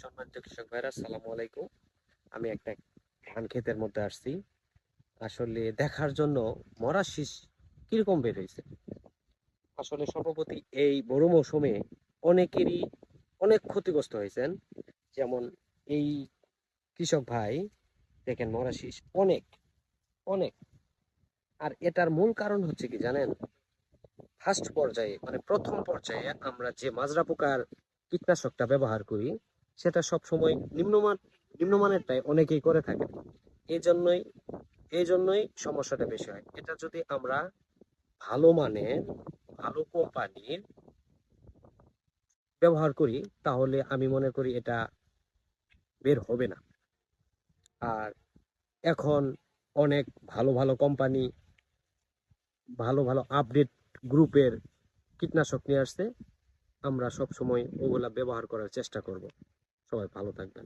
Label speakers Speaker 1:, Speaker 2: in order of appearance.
Speaker 1: সম্মানিত কৃষক ভাইরা, আসসালামু আলাইকুম। আমি একটা ধান ক্ষেতের মধ্যে আসছি আসলে দেখার জন্য মরা শীষ কিরকম বের হয়েছে। আসলে সর্বপ্রতি এই বড় মৌসুমে অনেকেরই অনেক ক্ষতিগ্রস্ত হয়েছেন। যেমন এই কৃষক ভাই দেখেন মরা শীষ অনেক অনেক। আর এটার মূল কারণ হচ্ছে কি জানেন? ফার্স্ট পর্যায়ে মানে প্রথম পর্যায়ে আমরা যে মাজরা পোকার কীটনাশকটা ব্যবহার করি সেটা সব সময় নিম্নমানেরটাই অনেকেই করে থাকে। এই জন্যই এই জন্যই সমস্যাটা বেশি হয়। এটা যদি আমরা ভালো মানের ভালো কোম্পানির ব্যবহার করি তাহলে আমি মনে করি এটা বের হবে না। আর এখন অনেক ভালো ভালো কোম্পানি ভালো ভালো আপডেট গ্রুপের কীটনাশক নিয়ে আসছে। আমরা সব সময় ওগুলা ব্যবহার করার চেষ্টা করব। সবাই ভালো থাকবেন।